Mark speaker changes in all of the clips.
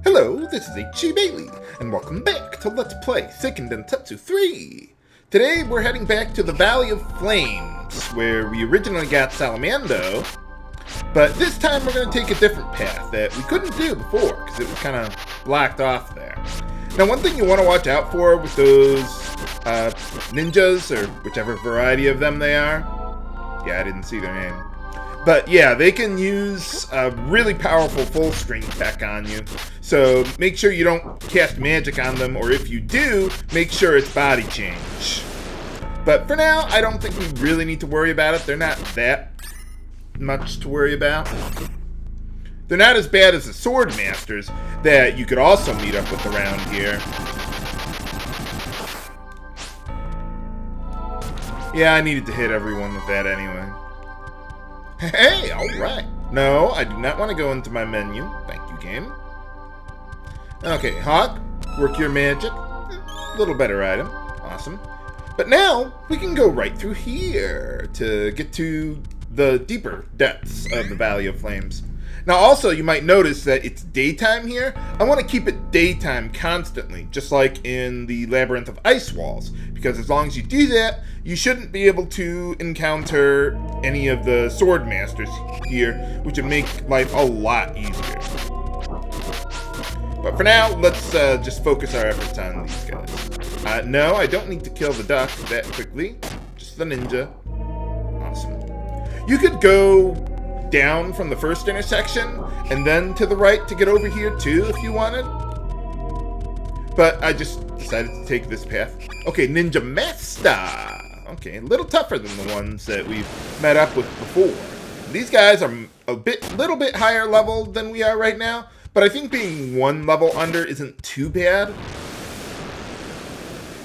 Speaker 1: Hello, this is H.C. Bailey, and welcome back to Let's Play Seiken Densetsu 3! Today we're heading back to the Valley of Flames, where we originally got Salamando, but this time we're going to take a different path that we couldn't do before, because it was kind of blocked off there. Now, one thing you want to watch out for with those ninjas, or whichever variety of them they are, yeah, I didn't see their name. But yeah, they can use a really powerful full screen tech on you. So make sure you don't cast magic on them, or if you do, make sure it's body change. But for now, I don't think we really need to worry about it. They're not that much to worry about. They're not as bad as the Sword Masters that you could also meet up with around here. Yeah, I needed to hit everyone with that anyway. Hey, alright. No, I do not want to go into my menu. Thank you, game. Okay, Hawk, work your magic. A little better item. Awesome. But now, we can go right through here to get to the deeper depths of the Valley of Flames. Now also, you might notice that it's daytime here. I want to keep it daytime constantly, just like in the Labyrinth of Ice Walls, because as long as you do that, you shouldn't be able to encounter any of the Sword Masters here, which would make life a lot easier. But for now, let's just focus our efforts on these guys. No, I don't need to kill the duck that quickly, just the ninja. Awesome. You could go down from the first intersection and then to the right to get over here too if you wanted, but I just decided to take this path. Okay, Ninja Master. Okay, a little tougher than the ones that we've met up with before. These guys are little bit higher level than we are right now, but I think being one level under isn't too bad.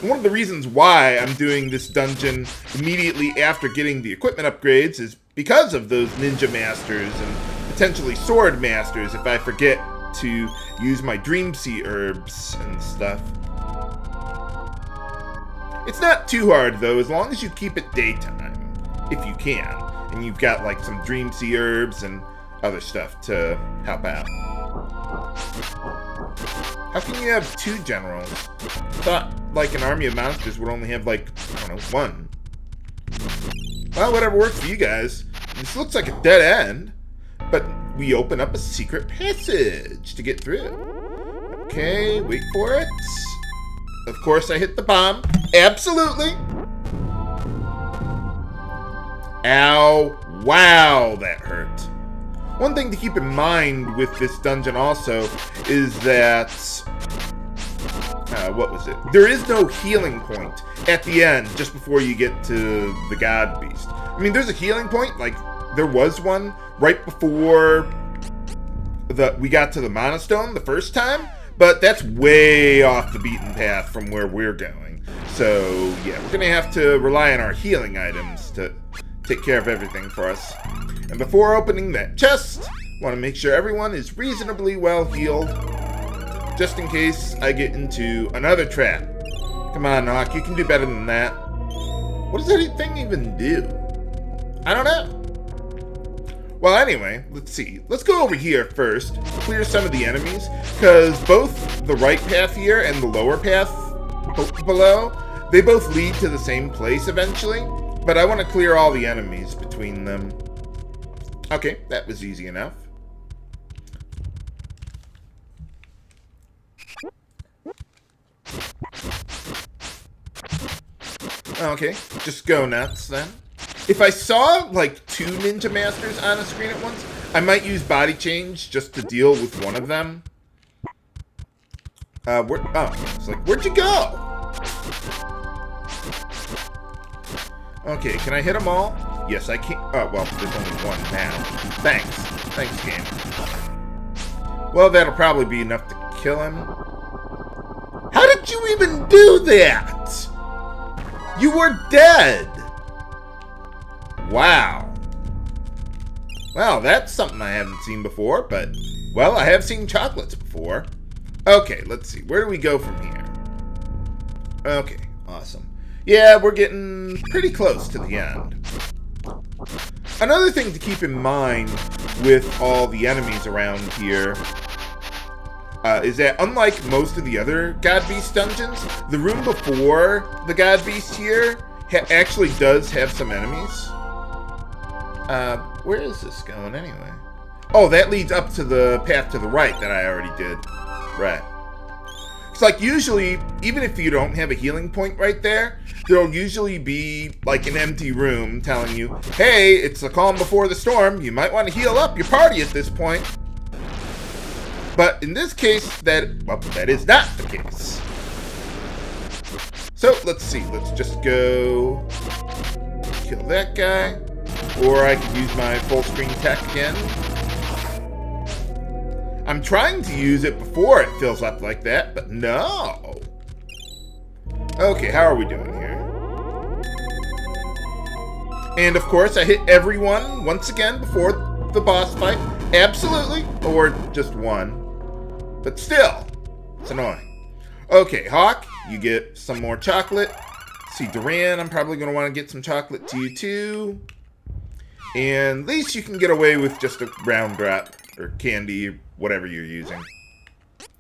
Speaker 1: One of the reasons why I'm doing this dungeon immediately after getting the equipment upgrades is because of those Ninja Masters and potentially Sword Masters if I forget to use my Dream Sea herbs and stuff. It's not too hard though, as long as you keep it daytime, if you can, and you've got like some Dream Sea herbs and other stuff to help out. How can you have two generals? I thought like an army of monsters would only have like, I don't know, one. Well, whatever works for you guys. This looks like a dead end, but we open up a secret passage to get through. Okay, wait for it. Of course I hit the bomb. Absolutely. Ow. Wow, that hurt. One thing to keep in mind with this dungeon also is that, what was it? There is no healing point at the end just before you get to the God Beast. I mean, there's a healing point, like there was one right before we got to the Monostone the first time, but that's way off the beaten path from where we're going. So yeah, we're gonna have to rely on our healing items to take care of everything for us. And before opening that chest, I want to make sure everyone is reasonably well healed, just in case I get into another trap. Come on, Hawk, you can do better than that. What does that thing even do? I don't know. Well, anyway, let's see. Let's go over here first, clear some of the enemies, because both the right path here and the lower path below, they both lead to the same place eventually, but I want to clear all the enemies between them. Okay, that was easy enough. Okay, just go nuts then. If I saw like two Ninja Masters on a screen at once, I might use body change just to deal with one of them. It's like, where'd you go? Okay, can I hit them all? Yes, I can. Oh, well, there's only one now. Thanks. Thanks, game. Well, that'll probably be enough to kill him. How did you even do that? You were dead. Wow. Well, that's something I haven't seen before, but, well, I have seen chocolates before. Okay, let's see. Where do we go from here? Okay, awesome. Yeah, we're getting pretty close to the end. Another thing to keep in mind with all the enemies around here is that unlike most of the other God Beast dungeons, the room before the God Beast here actually does have some enemies. Where is this going anyway? Oh, that leads up to the path to the right that I already did. Right. It's like usually, even if you don't have a healing point right there, there'll usually be like an empty room telling you, hey, it's the calm before the storm. You might want to heal up your party at this point. But in this case, that is not the case. So let's see. Let's just go kill that guy. Or I could use my full screen tech again. I'm trying to use it before it fills up like that, but no. Okay, how are we doing here? And of course, I hit everyone once again before the boss fight. Absolutely. Or just one. But still, it's annoying. Okay, Hawk, you get some more chocolate. See, Duran, I'm probably going to want to get some chocolate to you too. And at least you can get away with just a round drop or candy, whatever you're using.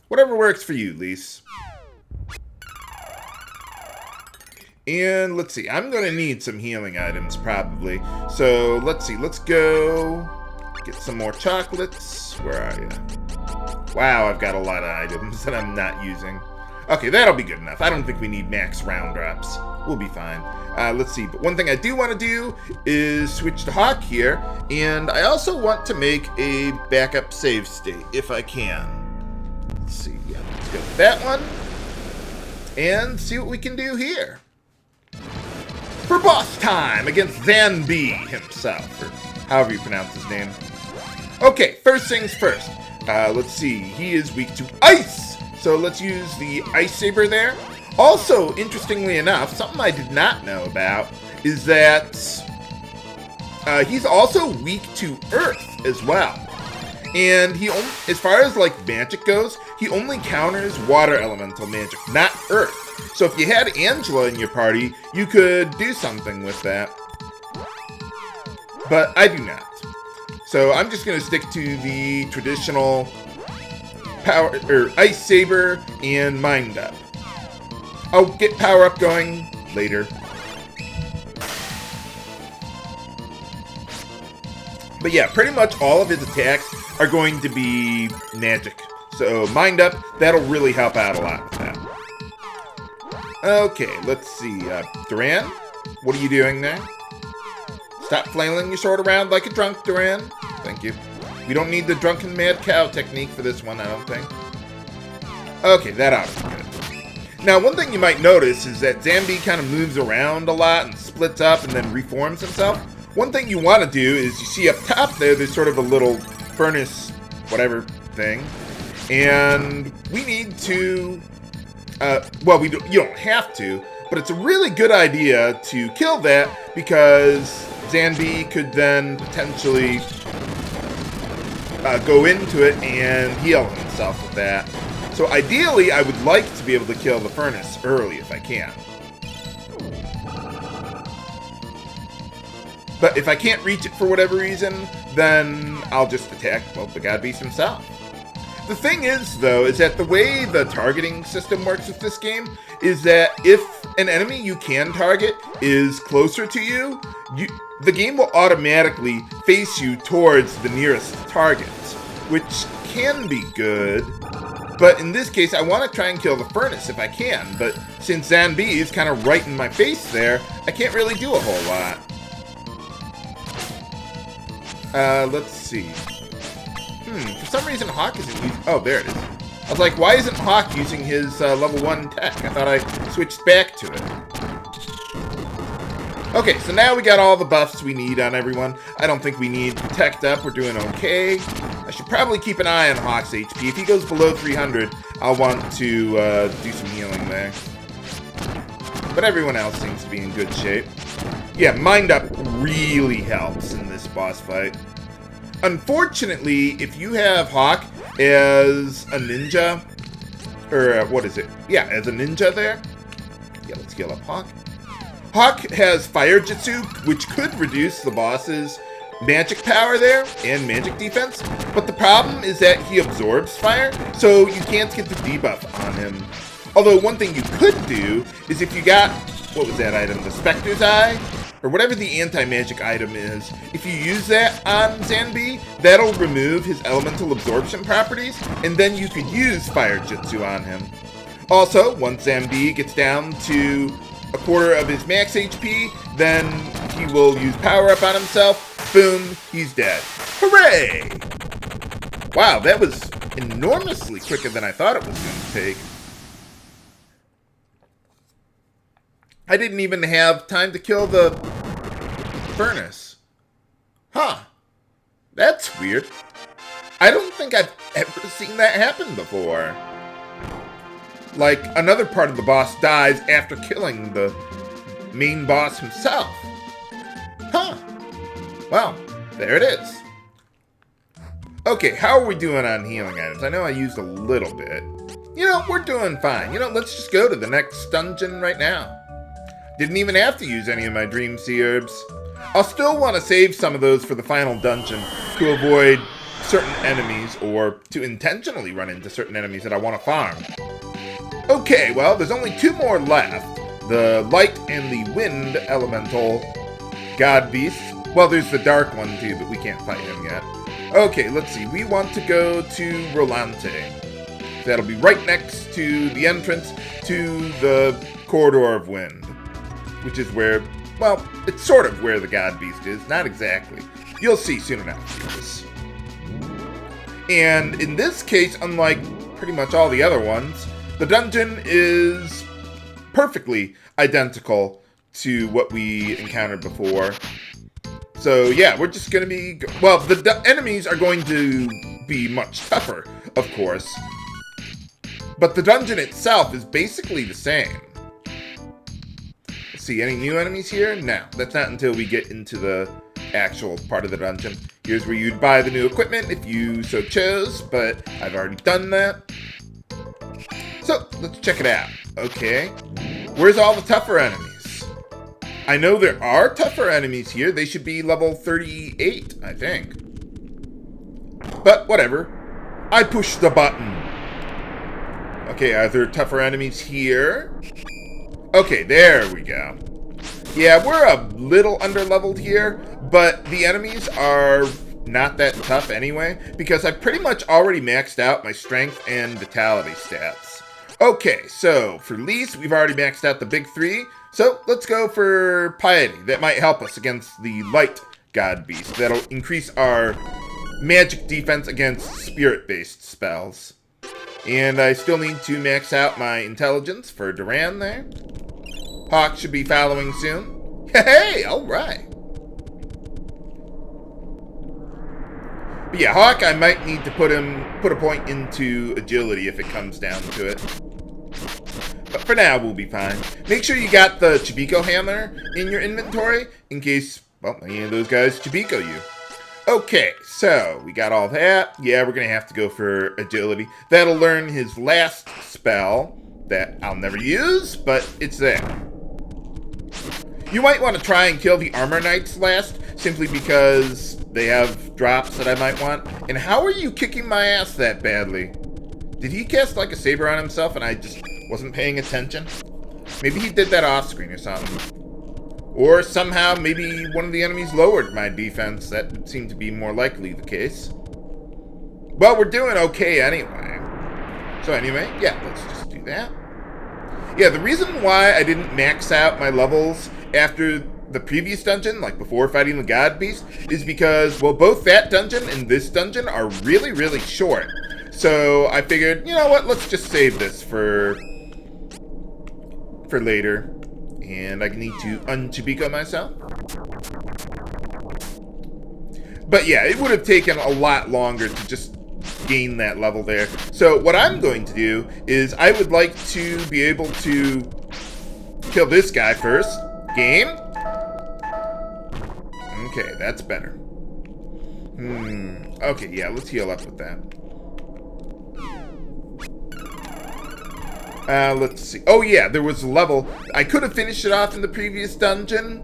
Speaker 1: Whatever works for you, Lise. And let's see, I'm going to need some healing items probably. So let's see, let's go get some more chocolates. Where are you? Wow, I've got a lot of items that I'm not using. Okay, that'll be good enough. I don't think we need max round drops. We'll be fine. Let's see. But one thing I do want to do is switch to Hawk here. And I also want to make a backup save state, if I can. Let's see. Yeah, let's go with that one. And see what we can do here. For boss time against Zanbi himself. Or however you pronounce his name. Okay, first things first. Let's see. He is weak to ice. So let's use the ice saber there. Also, interestingly enough, something I did not know about is that he's also weak to earth as well. And he, as far as like magic goes, he only counters water elemental magic, not earth. So if you had Angela in your party, you could do something with that. But I do not. So I'm just going to stick to the traditional power or ice saber and mind up. I'll get power up going later. But yeah, pretty much all of his attacks are going to be magic. So mind up, that'll really help out a lot with that. Okay, let's see. Duran, what are you doing there? Stop flailing your sword around like a drunk, Duran. Thank you. We don't need the drunken mad cow technique for this one, I don't think. Okay, that ought to be good. Now, one thing you might notice is that Zanbi kind of moves around a lot and splits up and then reforms himself. One thing you want to do is you see up top there's sort of a little furnace, whatever thing. And we need to, well, you don't have to, but it's a really good idea to kill that because Zanbi could then potentially go into it and heal himself with that. So ideally, I would like to be able to kill the furnace early if I can. But if I can't reach it for whatever reason, then I'll just attack, well, the God Beast himself. The thing is, though, is that the way the targeting system works with this game is that if an enemy you can target is closer to you, the game will automatically face you towards the nearest target, which can be good. But in this case, I want to try and kill the furnace if I can. But since Zanbi is kind of right in my face there, I can't really do a whole lot. Let's see. For some reason, Hawk isn't using... Oh, there it is. I was like, why isn't Hawk using his level 1 tech? I thought I switched back to it. Okay, so now we got all the buffs we need on everyone. I don't think we need Protect Up. We're doing okay. I should probably keep an eye on Hawk's HP. If he goes below 300, I'll want to do some healing there. But everyone else seems to be in good shape. Yeah, Mind Up really helps in this boss fight. Unfortunately, if you have Hawk as a ninja, or what is it? Yeah, as a ninja there. Yeah, let's heal up Hawk. Hawk has Fire Jutsu, which could reduce the boss's magic power there and magic defense, but the problem is that he absorbs fire, so you can't get the debuff on him. Although one thing you could do is if you got, what was that item, the Spectre's Eye? Or whatever the anti-magic item is, if you use that on Zanbi, that'll remove his elemental absorption properties, and then you could use Fire Jutsu on him. Also, once Zanbi gets down to a quarter of his max HP, then he will use Power Up on himself. Boom, he's dead. Hooray! Wow, that was enormously quicker than I thought it was going to take. I didn't even have time to kill the furnace. Huh. That's weird. I don't think I've ever seen that happen before. Like, another part of the boss dies after killing the main boss himself. Huh. Well, there it is. Okay, how are we doing on healing items? I know I used a little bit. You know, we're doing fine. You know, let's just go to the next dungeon right now. Didn't even have to use any of my Dream Sea Herbs. I'll still want to save some of those for the final dungeon to avoid certain enemies or to intentionally run into certain enemies that I want to farm. Okay, well, there's only 2 more left. The Light and the Wind Elemental God Beasts. Well, there's the Dark one too, but we can't fight him yet. Okay, let's see. We want to go to Rolante. That'll be right next to the entrance to the Corridor of Wind. Which is where, well, it's sort of where the God Beast is. Not exactly. You'll see soon enough. And in this case, unlike pretty much all the other ones, the dungeon is perfectly identical to what we encountered before. So yeah, we're just going to be, well, the enemies are going to be much tougher, of course. But the dungeon itself is basically the same. See any new enemies here? No, that's not until we get into the actual part of the dungeon. Here's where you'd buy the new equipment if you so chose, but I've already done that. So, let's check it out. Okay, where's all the tougher enemies? I know there are tougher enemies here. They should be level 38, I think. But whatever. I pushed the button. Okay, are there tougher enemies here? Okay, there we go. Yeah, we're a little underleveled here, but the enemies are not that tough anyway, because I've pretty much already maxed out my strength and vitality stats. Okay, so for Lise, we've already maxed out the big 3, so let's go for Piety. That might help us against the Light God Beast. That'll increase our magic defense against spirit-based spells. And I still need to max out my intelligence for Duran there. Hawk should be following soon. Hey, alright. But yeah, Hawk, I might need to put a point into agility if it comes down to it. But for now, we'll be fine. Make sure you got the Chibiko hammer in your inventory in case, well, any of those guys Chibiko you. Okay, so we got all that. Yeah, we're going to have to go for agility. That'll learn his last spell that I'll never use, but it's there. You might want to try and kill the Armor Knights last, simply because they have drops that I might want. And how are you kicking my ass that badly? Did he cast like a saber on himself and I just wasn't paying attention? Maybe he did that off screen or something. Or somehow maybe one of the enemies lowered my defense. That would seem to be more likely the case. Well, we're doing okay anyway. So anyway, yeah, let's just do that. Yeah, the reason why I didn't max out my levels after the previous dungeon, like before fighting the God Beast, is because, well, both that dungeon and this dungeon are really, really short. So I figured, you know what, let's just save this for later. And I need to un-Chibiko myself. But yeah, it would have taken a lot longer to just gain that level there. So what I'm going to do is I would like to be able to kill this guy first. Game. Okay, that's better. Okay, yeah, let's heal up with that. Let's see. Oh yeah, there was a level. I could have finished it off in the previous dungeon,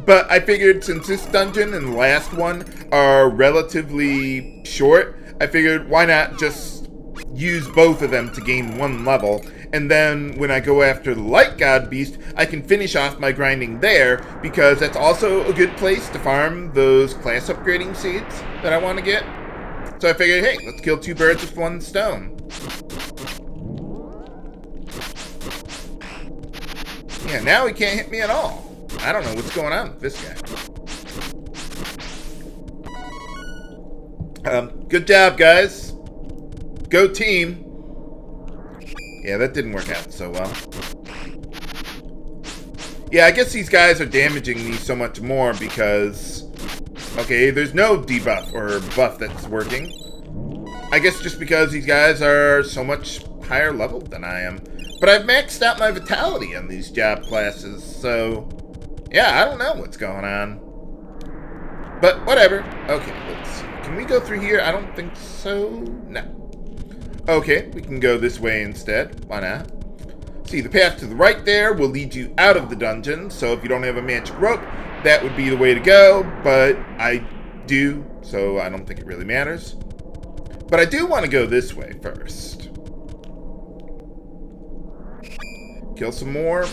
Speaker 1: But I figured since this dungeon and the last one are relatively short, I figured why not just use both of them to gain one level, and then when I go after the Light God Beast, I can finish off my grinding there, because that's also a good place to farm those class upgrading seeds that I want to get. So I figured, hey, let's kill two birds with one stone. Yeah, now he can't hit me at all. I don't know what's going on with this guy. Good job, guys. Go team. Yeah, that didn't work out so well. Yeah, I guess these guys are damaging me so much more because... Okay, there's no debuff or buff that's working. I guess just because these guys are so much higher level than I am. But I've maxed out my vitality on these job classes, so... Yeah, I don't know what's going on. But whatever. Okay, let's see. Can we go through here? I don't think so. No. Okay, we can go this way instead. Why not? See, the path to the right there will lead you out of the dungeon. So if you don't have a magic rope, that would be the way to go. But I do, so I don't think it really matters. But I do want to go this way first. Kill some more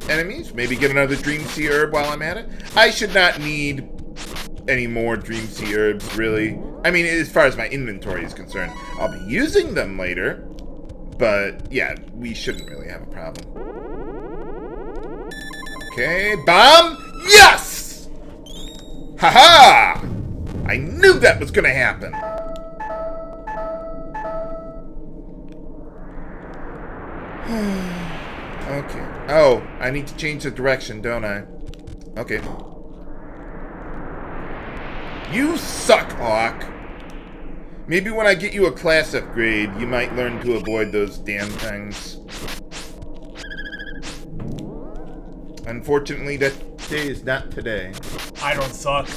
Speaker 1: enemies. Maybe get another Dream Sea Herb while I'm at it. I should not need any more Dream Sea Herbs, really. I mean, as far as my inventory is concerned. I'll be using them later. But, yeah, we shouldn't really have a problem. Okay, bomb! Yes! Haha! I knew that was gonna happen. Okay. Oh, I need to change the direction, don't I? Okay. You suck, Hawk. Maybe when I get you a class upgrade, you might learn to avoid those damn things. Unfortunately, that day is not today.
Speaker 2: I don't suck.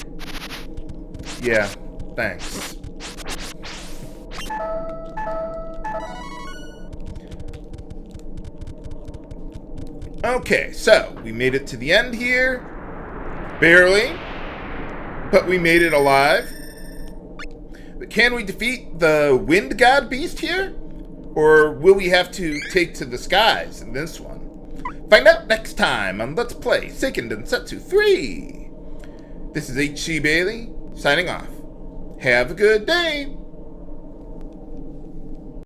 Speaker 1: Yeah, thanks. Okay, so we made it to the end here. Barely. But we made it alive. But can we defeat the Wind God Beast here? Or will we have to take to the skies in this one? Find out next time on Let's Play Seiken Densetsu 3. This is H.C. Bailey, signing off. Have a good day.